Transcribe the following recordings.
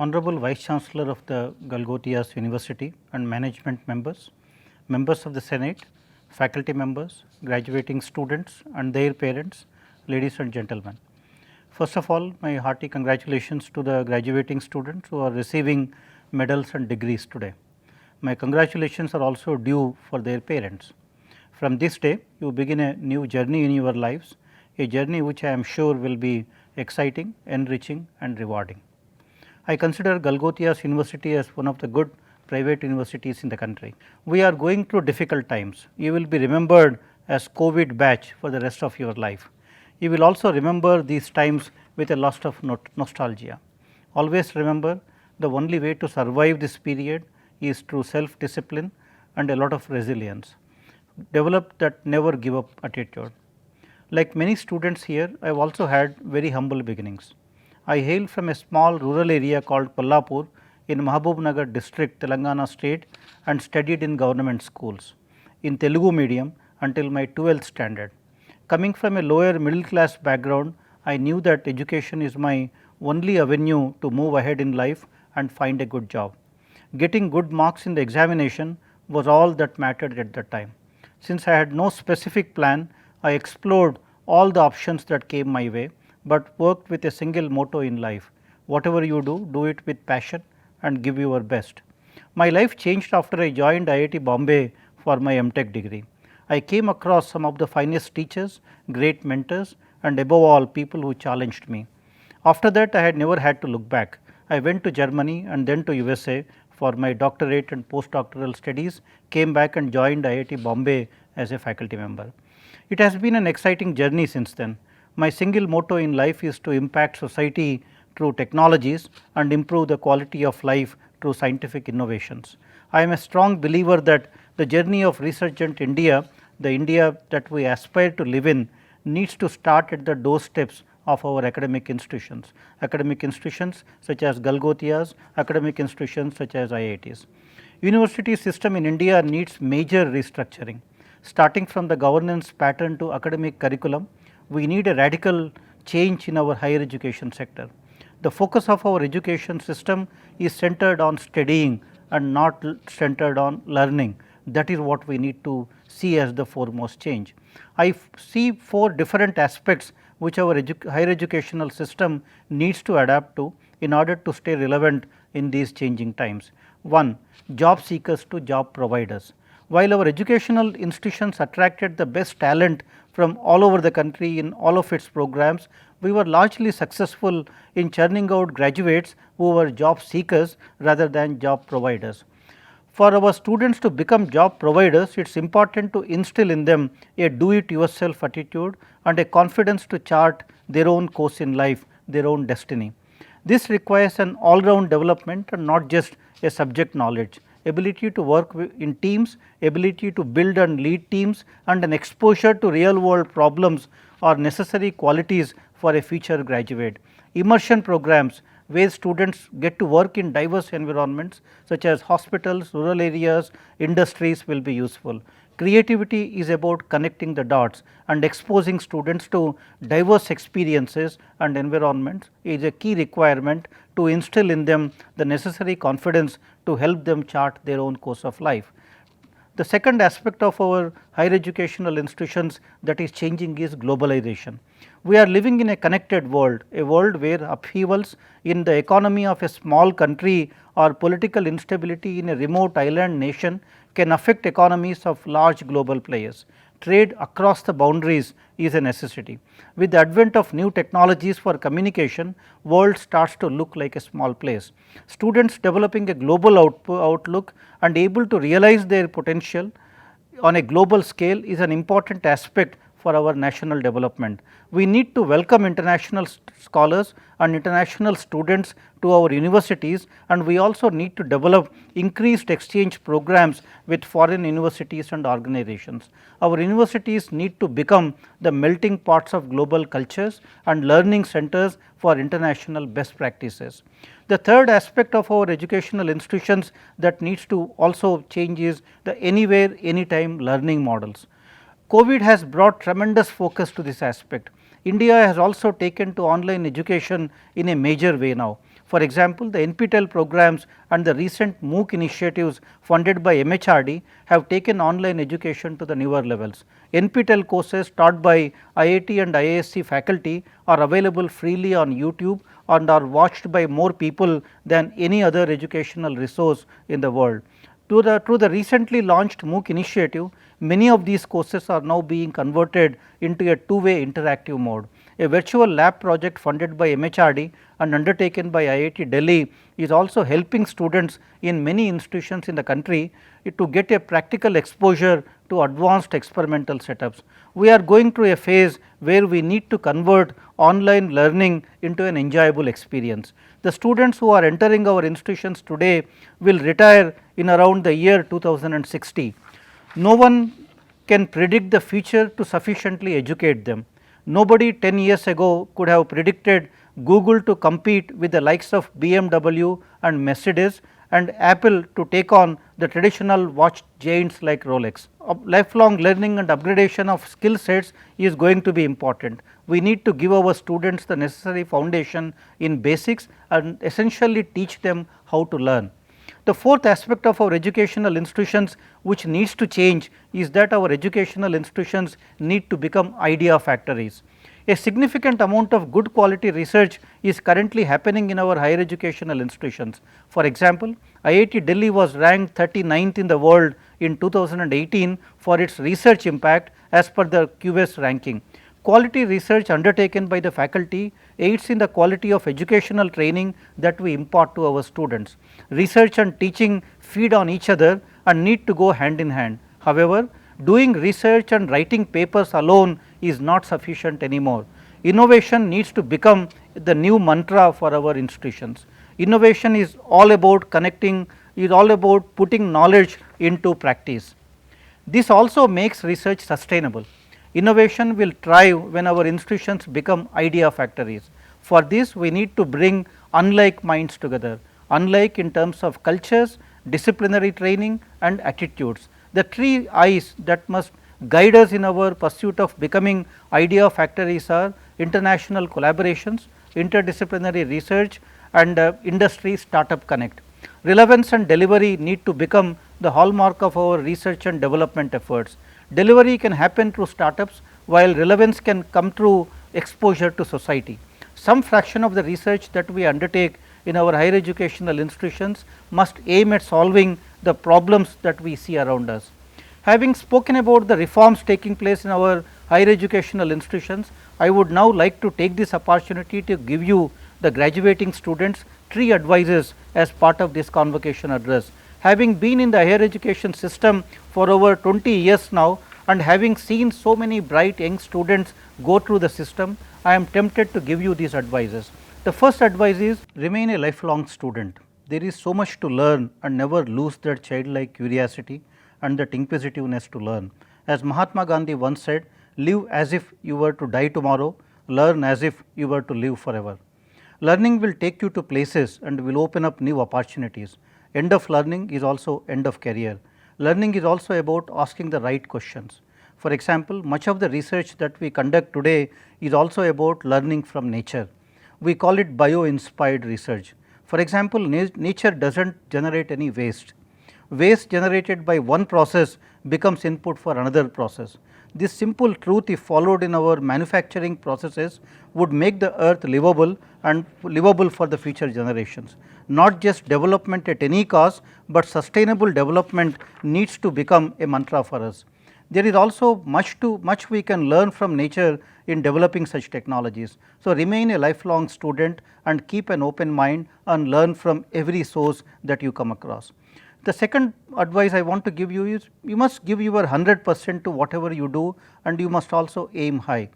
Honorable Vice Chancellor of the Galgotias University and management members, members of the Senate, faculty members, graduating students and their parents, ladies and gentlemen. First of all, my hearty congratulations to the graduating students who are receiving medals and degrees today. My congratulations are also due for their parents. From this day, you begin a new journey in your lives, a journey which I am sure will be exciting, enriching and rewarding. I consider Galgotias University as one of the good private universities in the country. We are going through difficult times. You will be remembered as COVID batch for the rest of your life. You will also remember these times with a lot of nostalgia. Always remember, the only way to survive this period is through self discipline and a lot of resilience. Develop that never give up attitude. Like many students here, I have also had very humble beginnings. I hail from a small rural area called Kollapur in Mahabubnagar district, Telangana state, and studied in government schools in Telugu medium until my 12th standard. Coming from a lower middle class background, I knew that education is my only avenue to move ahead in life and find a good job. Getting good marks in the examination was all that mattered at that time. Since I had no specific plan, I explored all the options that came my way, but worked with a single motto in life: whatever you do, do it with passion and give your best. My life changed after I joined IIT Bombay for my MTech degree. I came across some of the finest teachers, great mentors and above all people who challenged me. After that, I had never had to look back. I went to Germany and then to USA for my doctorate and postdoctoral studies, came back and joined IIT Bombay as a faculty member. It has been an exciting journey since then. My single motto in life is to impact society through technologies and improve the quality of life through scientific innovations. I am a strong believer that the journey of resurgent India, the India that we aspire to live in, needs to start at the doorsteps of our academic institutions such as Galgotias, academic institutions such as IITs. University system in India needs major restructuring. Starting from the governance pattern to academic curriculum, we need a radical change in our higher education sector. The focus of our education system is centered on studying and not centered on learning. That is what we need to see as the foremost change. I see 4 different aspects which our higher educational system needs to adapt to in order to stay relevant in these changing times. 1. Job seekers to job providers. While our educational institutions attracted the best talent from all over the country in all of its programs, we were largely successful in churning out graduates who were job seekers rather than job providers. For our students to become job providers, it is important to instill in them a do it yourself attitude and a confidence to chart their own course in life, their own destiny. This requires an all round development and not just a subject knowledge. Ability to work in teams, ability to build and lead teams and an exposure to real world problems are necessary qualities for a future graduate. Immersion programs where students get to work in diverse environments such as hospitals, rural areas, industries will be useful. Creativity is about connecting the dots and exposing students to diverse experiences and environments is a key requirement to instill in them the necessary confidence to help them chart their own course of life. The second aspect of our higher educational institutions that is changing is globalization. We are living in a connected world, a world where upheavals in the economy of a small country or political instability in a remote island nation can affect economies of large global players. Trade across the boundaries is a necessity. With the advent of new technologies for communication, world starts to look like a small place. Students developing a global outlook and able to realize their potential on a global scale is an important aspect for our national development. We need to welcome international scholars and international students to our universities, and we also need to develop increased exchange programs with foreign universities and organizations. Our universities need to become the melting pots of global cultures and learning centers for international best practices. The third aspect of our educational institutions that needs to also change is the anywhere, anytime learning models. COVID has brought tremendous focus to this aspect. India has also taken to online education in a major way now. For example, the NPTEL programs and the recent MOOC initiatives funded by MHRD have taken online education to the newer levels. NPTEL courses taught by IIT and IISc faculty are available freely on YouTube and are watched by more people than any other educational resource in the world. Through the recently launched MOOC initiative, many of these courses are now being converted into a two-way interactive mode. A virtual lab project funded by MHRD and undertaken by IIT Delhi is also helping students in many institutions in the country to get a practical exposure to advanced experimental setups. We are going through a phase where we need to convert online learning into an enjoyable experience. The students who are entering our institutions today will retire in around the year 2060. No one can predict the future to sufficiently educate them. Nobody 10 years ago could have predicted Google to compete with the likes of BMW and Mercedes and Apple to take on the traditional watch giants like Rolex. Lifelong learning and upgradation of skill sets is going to be important. We need to give our students the necessary foundation in basics and essentially teach them how to learn. The fourth aspect of our educational institutions which needs to change is that our educational institutions need to become idea factories. A significant amount of good quality research is currently happening in our higher educational institutions. For example, IIT Delhi was ranked 39th in the world in 2018 for its research impact as per the QS ranking. Quality research undertaken by the faculty aids in the quality of educational training that we impart to our students. Research and teaching feed on each other and need to go hand in hand. However, doing research and writing papers alone is not sufficient anymore. Innovation needs to become the new mantra for our institutions. Innovation is all about connecting, is all about putting knowledge into practice. This also makes research sustainable. Innovation will thrive when our institutions become idea factories. For this, we need to bring unlike minds together, unlike in terms of cultures, disciplinary training and attitudes. The three I's that must guide us in our pursuit of becoming idea factories are international collaborations, interdisciplinary research and industry startup connect. Relevance and delivery need to become the hallmark of our research and development efforts. Delivery can happen through startups, while relevance can come through exposure to society. Some fraction of the research that we undertake in our higher educational institutions must aim at solving the problems that we see around us. Having spoken about the reforms taking place in our higher educational institutions, I would now like to take this opportunity to give you, the graduating students, 3 advices as part of this convocation address. Having been in the higher education system for over 20 years now and having seen so many bright young students go through the system, I am tempted to give you these advices. The first advice is remain a lifelong student. There is so much to learn and never lose that childlike curiosity and that inquisitiveness to learn. As Mahatma Gandhi once said, live as if you were to die tomorrow, learn as if you were to live forever. Learning will take you to places and will open up new opportunities. End of learning is also end of career. Learning is also about asking the right questions. For example, much of the research that we conduct today is also about learning from nature. We call it bio-inspired research. For example, nature does not generate any waste. Waste generated by one process becomes input for another process. This simple truth, if followed in our manufacturing processes, would make the earth livable and livable for the future generations. Not just development at any cost, but sustainable development needs to become a mantra for us. There is also much we can learn from nature in developing such technologies. So, remain a lifelong student and keep an open mind and learn from every source that you come across. The second advice I want to give you is you must give your 100% to whatever you do and you must also aim high.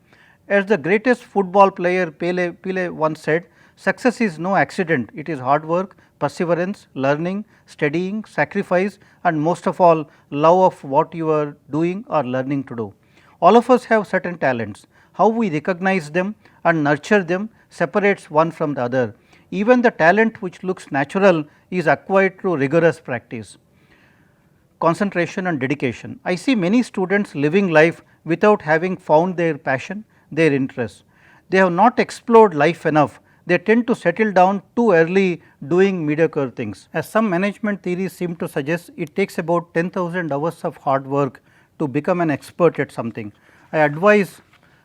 As the greatest football player Pele once said, success is no accident, it is hard work, perseverance, learning, studying, sacrifice and most of all love of what you are doing or learning to do. All of us have certain talents. How we recognize them and nurture them separates one from the other. Even the talent which looks natural is acquired through rigorous practice, concentration and dedication. I see many students living life without having found their passion, their interest. They have not explored life enough. they tend to settle down too early doing mediocre things. As some management theories seem to suggest, it takes about 10,000 hours of hard work to become an expert at something. I advise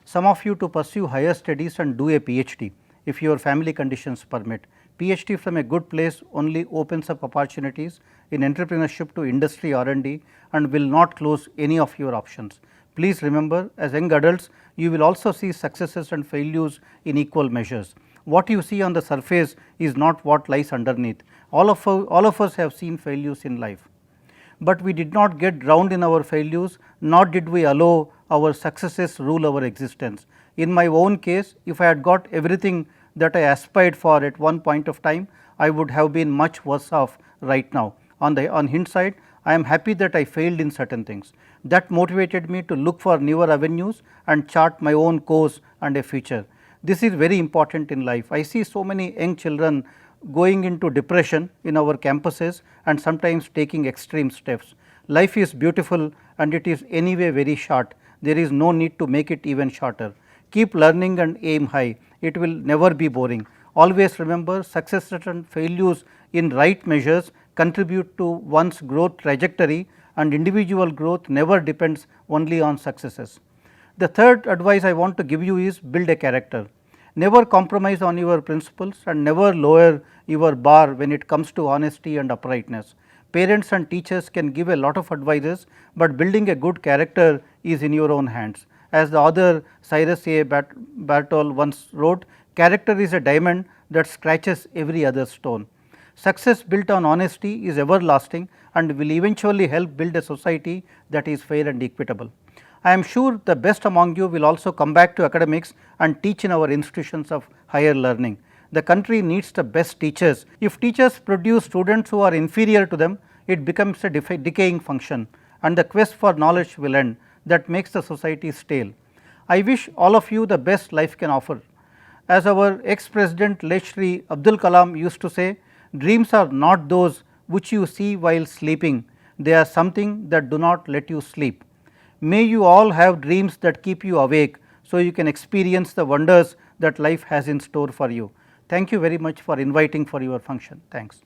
some of you to pursue higher studies and do a PhD if your family conditions permit. PhD from a good place only opens up opportunities in entrepreneurship to industry R&D and will not close any of your options. Please remember, as young adults, you will also see successes and failures in equal measures. What you see on the surface is not what lies underneath. All of us have seen failures in life, but we did not get drowned in our failures, nor did we allow our successes rule our existence. In my own case, if I had got everything that I aspired for at one point of time, I would have been much worse off right now. On hindsight, I am happy that I failed in certain things. That motivated me to look for newer avenues and chart my own course and a future. This is very important in life. I see so many young children going into depression in our campuses and sometimes taking extreme steps. Life is beautiful and it is anyway very short. There is no need to make it even shorter. Keep learning and aim high. It will never be boring. Always remember, successes and failures in right measures contribute to one's growth trajectory, and individual growth never depends only on successes. The third advice I want to give you is build a character. Never compromise on your principles and never lower your bar when it comes to honesty and uprightness. Parents and teachers can give a lot of advices, but building a good character is in your own hands. As the author Cyrus A. Bartol once wrote, character is a diamond that scratches every other stone. Success built on honesty is everlasting and will eventually help build a society that is fair and equitable. I am sure the best among you will also come back to academics and teach in our institutions of higher learning. The country needs the best teachers. If teachers produce students who are inferior to them, it becomes a decaying function and the quest for knowledge will end. That makes the society stale. I wish all of you the best life can offer. As our ex-president late Shri Abdul Kalam used to say, dreams are not those which you see while sleeping, they are something that do not let you sleep. May you all have dreams that keep you awake, so you can experience the wonders that life has in store for you. Thank you very much for inviting for your function. Thanks.